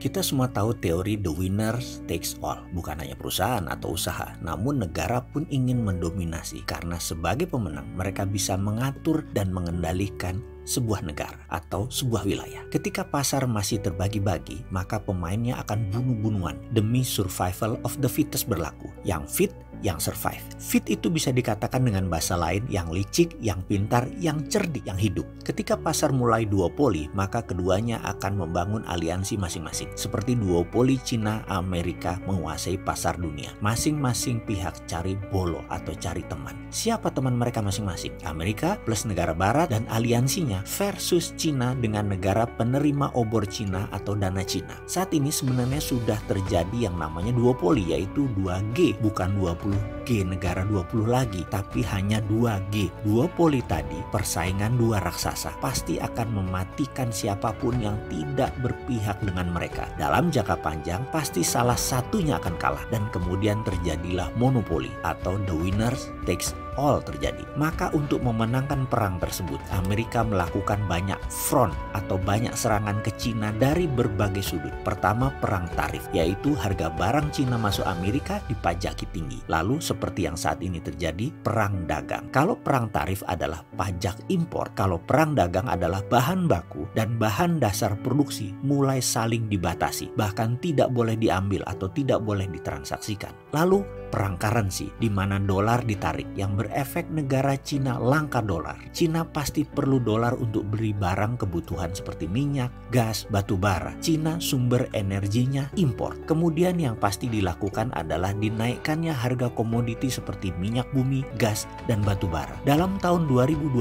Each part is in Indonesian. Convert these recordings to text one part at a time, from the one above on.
Kita semua tahu teori the winner takes all, bukan hanya perusahaan atau usaha, namun negara pun ingin mendominasi karena sebagai pemenang mereka bisa mengatur dan mengendalikan sebuah negara atau sebuah wilayah. Ketika pasar masih terbagi-bagi, maka pemainnya akan bunuh-bunuhan demi survival of the fittest berlaku. Yang fit, yang survive. Fit itu bisa dikatakan dengan bahasa lain yang licik, yang pintar, yang cerdik, yang hidup. Ketika pasar mulai duopoli, maka keduanya akan membangun aliansi masing-masing. Seperti duopoli Cina, Amerika menguasai pasar dunia. Masing-masing pihak cari bolo atau cari teman. Siapa teman mereka masing-masing? Amerika plus negara barat dan aliansinya versus Cina dengan negara penerima obor Cina atau dana Cina. Saat ini sebenarnya sudah terjadi yang namanya duopoli, yaitu 2G, bukan 20G negara 20 lagi, tapi hanya 2G. Duopoli tadi persaingan dua raksasa pasti akan mematikan siapapun yang tidak berpihak dengan mereka. Dalam jangka panjang pasti salah satunya akan kalah dan kemudian terjadilah monopoli atau the winner takes all terjadi. Maka untuk memenangkan perang tersebut, Amerika melakukan banyak front atau banyak serangan ke Cina dari berbagai sudut. Pertama, perang tarif, yaitu harga barang Cina masuk Amerika dipajaki tinggi. Lalu seperti yang saat ini terjadi, perang dagang. Kalau perang tarif adalah pajak impor, kalau perang dagang adalah bahan baku dan bahan dasar produksi mulai saling dibatasi, bahkan tidak boleh diambil atau tidak boleh ditransaksikan. Lalu perang currency, di mana dolar ditarik yang berefek negara Cina langka dolar. Cina pasti perlu dolar untuk beli barang kebutuhan seperti minyak, gas, batu bara. Cina sumber energinya impor. Kemudian yang pasti dilakukan adalah dinaikkannya harga komoditi seperti minyak bumi, gas, dan batu bara. Dalam tahun 2020,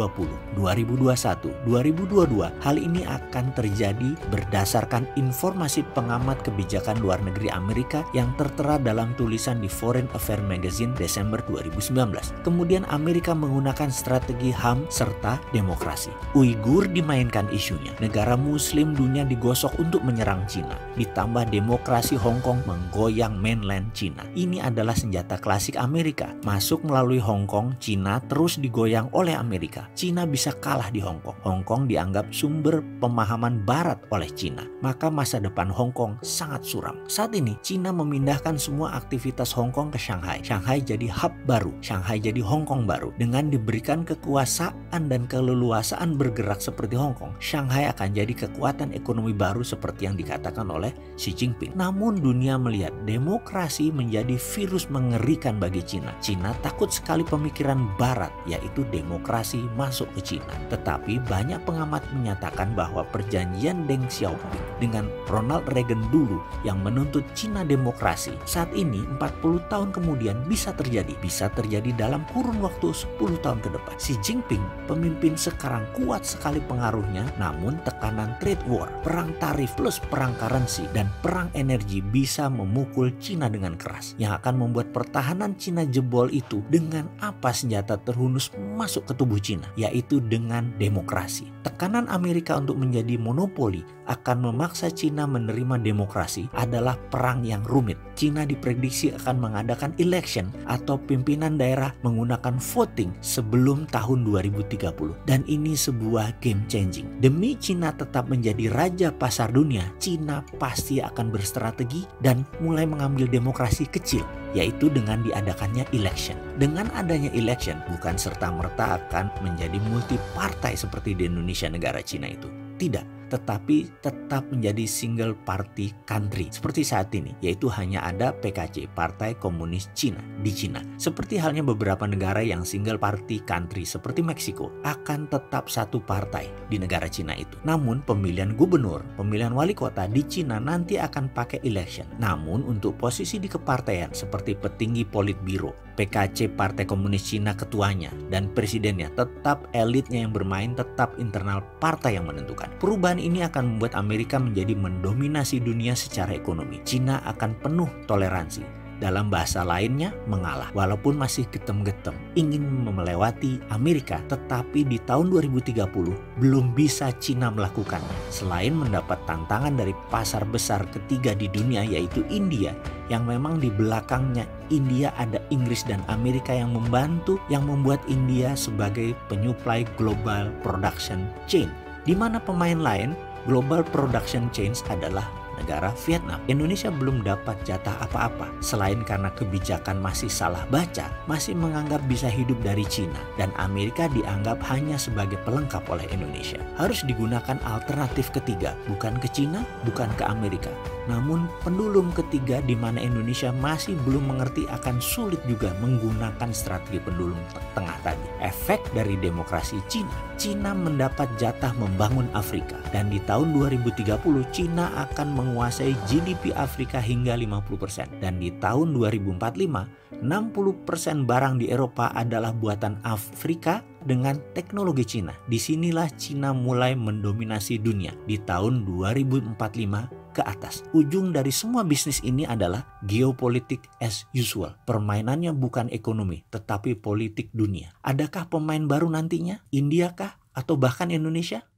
2021, 2022, hal ini akan terjadi berdasarkan informasi pengamat kebijakan luar negeri Amerika yang tertera dalam tulisan di Foreign Affairs Magazine Desember 2019. Kemudian Amerika menggunakan strategi HAM serta demokrasi. Uighur dimainkan isunya. Negara muslim dunia digosok untuk menyerang Cina. Ditambah demokrasi Hong Kong menggoyang mainland Cina. Ini adalah senjata klasik Amerika. Masuk melalui Hong Kong, Cina terus digoyang oleh Amerika. Cina bisa kalah di Hong Kong. Hong Kong dianggap sumber pemahaman barat oleh Cina. Maka masa depan Hong Kong sangat suram. Saat ini Cina memindahkan semua aktivitas Hong Kong ke Shanghai. Shanghai jadi hub baru. Shanghai jadi Hong Kong baru. Dengan diberikan kekuasaan dan keleluasaan bergerak seperti Hong Kong, Shanghai akan jadi kekuatan ekonomi baru seperti yang dikatakan oleh Xi Jinping. Namun dunia melihat demokrasi menjadi virus mengerikan bagi Cina. Cina takut sekali pemikiran barat, yaitu demokrasi masuk ke Cina. Tetapi banyak pengamat menyatakan bahwa perjanjian Deng Xiaoping dengan Ronald Reagan dulu yang menuntut Cina demokrasi, saat ini 40 tahun kemudian bisa terjadi dalam kurun waktu 10 tahun ke depan. Xi Jinping, pemimpin sekarang kuat sekali pengaruhnya, namun tekanan trade war, perang tarif plus perang currency dan perang energi bisa memukul Cina dengan keras, yang akan membuat pertahanan Cina jebol itu dengan apa senjata terhunus masuk ke tubuh Cina, yaitu dengan demokrasi. Tekanan Amerika untuk menjadi monopoli akan memaksa Cina menerima demokrasi adalah perang yang rumit. Cina diprediksi akan mengadakan election atau pimpinan daerah menggunakan voting sebelum tahun 2030. Dan ini sebuah game changing. Demi Cina tetap menjadi raja pasar dunia, Cina pasti akan berstrategi dan mulai mengambil demokrasi kecil, yaitu dengan diadakannya election. Dengan adanya election bukan serta-merta akan menjadi multi partai seperti di Indonesia negara Cina itu. Tidak, tetapi tetap menjadi single party country seperti saat ini, yaitu hanya ada PKC, Partai Komunis Cina di Cina. Seperti halnya beberapa negara yang single party country seperti Meksiko akan tetap satu partai di negara Cina itu. Namun pemilihan gubernur, pemilihan wali kota di Cina nanti akan pakai election. Namun untuk posisi di kepartaian seperti petinggi politbiro, PKC Partai Komunis Cina ketuanya dan presidennya, tetap elitnya yang bermain, tetap internal partai yang menentukan. Perubahan ini akan membuat Amerika menjadi mendominasi dunia secara ekonomi. Cina akan penuh toleransi. Dalam bahasa lainnya, mengalah. Walaupun masih getem-getem ingin melewati Amerika, tetapi di tahun 2030 belum bisa Cina melakukannya. Selain mendapat tantangan dari pasar besar ketiga di dunia, yaitu India, yang memang di belakangnya India ada Inggris dan Amerika yang membantu, yang membuat India sebagai penyuplai global production chain. Di mana pemain lain global production chain adalah negara Vietnam. Indonesia belum dapat jatah apa-apa selain karena kebijakan masih salah baca, masih menganggap bisa hidup dari Cina, dan Amerika dianggap hanya sebagai pelengkap oleh Indonesia. Harus digunakan alternatif ketiga, bukan ke Cina, bukan ke Amerika, namun pendulum ketiga di mana Indonesia masih belum mengerti akan sulit juga menggunakan strategi pendulum tengah tadi. Efek dari demokrasi Cina, Cina mendapat jatah membangun Afrika, dan di tahun 2030 Cina akan menguasai GDP Afrika hingga 50%, dan di tahun 2045 60% barang di Eropa adalah buatan Afrika dengan teknologi Cina. Disinilah Cina mulai mendominasi dunia di tahun 2045 ke atas. Ujung dari semua bisnis ini adalah geopolitik as usual. Permainannya bukan ekonomi, tetapi politik dunia. Adakah pemain baru nantinya? India kah? Atau bahkan Indonesia?